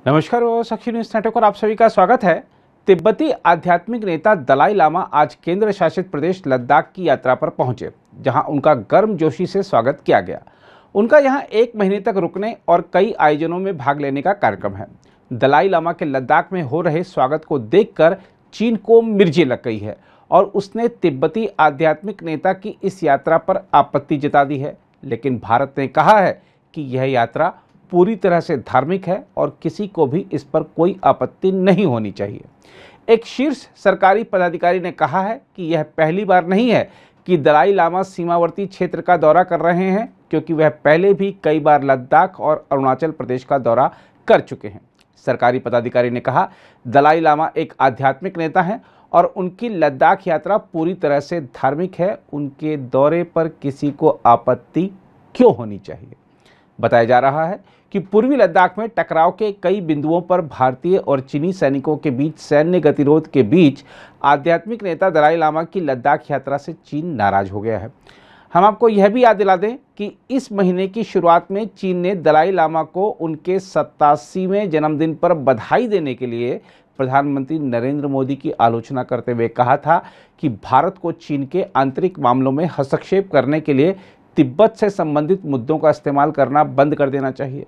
नमस्कार साक्षी news network पर आप सभी का स्वागत है। तिब्बती आध्यात्मिक नेता दलाई लामा आज केंद्र शासित प्रदेश लद्दाख की यात्रा पर पहुंचे, जहां उनका गर्मजोशी से स्वागत किया गया। उनका यहां 1 महीने तक रुकने और कई आयोजनों में भाग लेने का कार्यक्रम है। दलाई लामा के लद्दाख में हो रहे स्वागत को देखकर चीन को मिर्ची लग गई है और उसने तिब्बती आध्यात्मिक नेता की इस यात्रा पर आपत्ति जता दी है। लेकिन भारत ने कहा है कि यह यात्रा पूरी तरह से धार्मिक है और किसी को भी इस पर कोई आपत्ति नहीं होनी चाहिए। एक शीर्ष सरकारी पदाधिकारी ने कहा है कि यह पहली बार नहीं है कि दलाई लामा सीमावर्ती क्षेत्र का दौरा कर रहे हैं, क्योंकि वह पहले भी कई बार लद्दाख और अरुणाचल प्रदेश का दौरा कर चुके हैं। सरकारी पदाधिकारी ने कहा, दलाई लामा एक आध्यात्मिक नेता हैं और उनकी लद्दाख यात्रा पूरी तरह से धार्मिक है। उनके दौरे पर किसी को आपत्ति क्यों होनी चाहिए। बताया जा रहा है कि पूर्वी लद्दाख में टकराव के कई बिंदुओं पर भारतीय और चीनी सैनिकों के बीच सैन्य गतिरोध के बीच आध्यात्मिक नेता दलाई लामा की लद्दाख यात्रा से चीन नाराज हो गया है। हम आपको यह भी याद दिला दें कि इस महीने की शुरुआत में चीन ने दलाई लामा को उनके 87वें जन्मदिन पर बधाई देने के लिए प्रधानमंत्री नरेंद्र मोदी की आलोचना करते हुए कहा था कि भारत को चीन के आंतरिक मामलों में हस्तक्षेप करने के लिए तिब्बत से संबंधित मुद्दों का इस्तेमाल करना बंद कर देना चाहिए।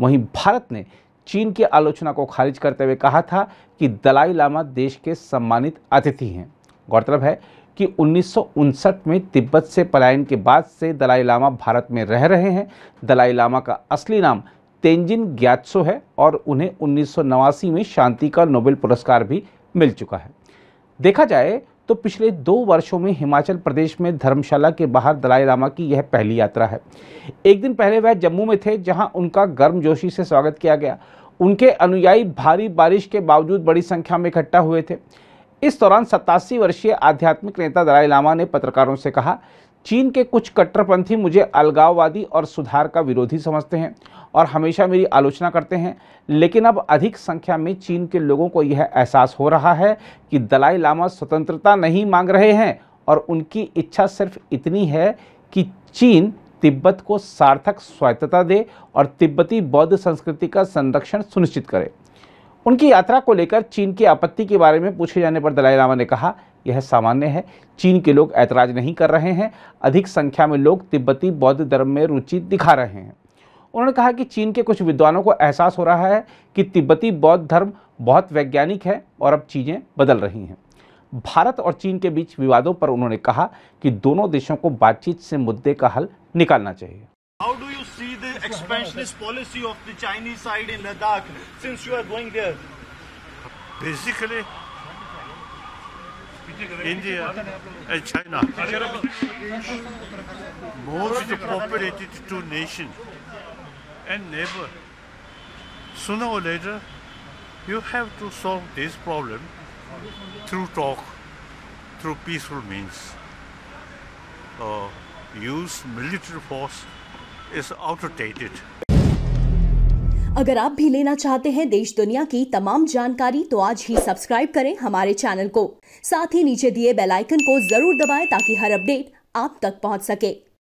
वहीं भारत ने चीन की आलोचना को खारिज करते हुए कहा था कि दलाई लामा देश के सम्मानित अतिथि हैं। गौरतलब है कि 1959 में तिब्बत से पलायन के बाद से दलाई लामा भारत में रह रहे हैं। दलाई लामा का असली नाम तेंजिन ग्यात्सो है और उन्हें 1989 में शांति का नोबेल पुरस्कार भी मिल चुका है। देखा जाए तो पिछले 2 वर्षों में हिमाचल प्रदेश में धर्मशाला के बाहर दलाई लामा की यह पहली यात्रा है। एक दिन पहले वह जम्मू में थे, जहां उनका गर्मजोशी से स्वागत किया गया। उनके अनुयायी भारी बारिश के बावजूद बड़ी संख्या में इकट्ठा हुए थे। इस दौरान 87 वर्षीय आध्यात्मिक नेता दलाई लामा ने पत्रकारों से कहा, चीन के कुछ कट्टरपंथी मुझे अलगाववादी और सुधार का विरोधी समझते हैं और हमेशा मेरी आलोचना करते हैं, लेकिन अब अधिक संख्या में चीन के लोगों को यह एहसास हो रहा है कि दलाई लामा स्वतंत्रता नहीं मांग रहे हैं और उनकी इच्छा सिर्फ इतनी है कि चीन तिब्बत को सार्थक स्वायत्तता दे और तिब्बती बौद्ध संस्कृति का संरक्षण सुनिश्चित करे। उनकी यात्रा को लेकर चीन की आपत्ति के बारे में पूछे जाने पर दलाई लामा ने कहा, यह सामान्य है, चीन के लोग ऐतराज नहीं कर रहे हैं। अधिक संख्या में लोग तिब्बती बौद्ध धर्म में रुचि दिखा रहे हैं। उन्होंने कहा कि चीन के कुछ विद्वानों को एहसास हो रहा है कि तिब्बती बौद्ध धर्म बहुत वैज्ञानिक है और अब चीज़ें बदल रही हैं। भारत और चीन के बीच विवादों पर उन्होंने कहा कि दोनों देशों को बातचीत से मुद्दे का हल निकालना चाहिए। How do you see the expansionist policy of the Chinese side in Ladakh since you are going there? Basically, India and China, most populated two nations and neighbor. Sooner or later, you have to solve this problem through talk, through peaceful means. Use military force is outdated. अगर आप भी लेना चाहते हैं देश दुनिया की तमाम जानकारी तो आज ही सब्सक्राइब करें हमारे चैनल को। साथ ही नीचे दिए बेल आइकन को जरूर दबाएं ताकि हर अपडेट आप तक पहुंच सके।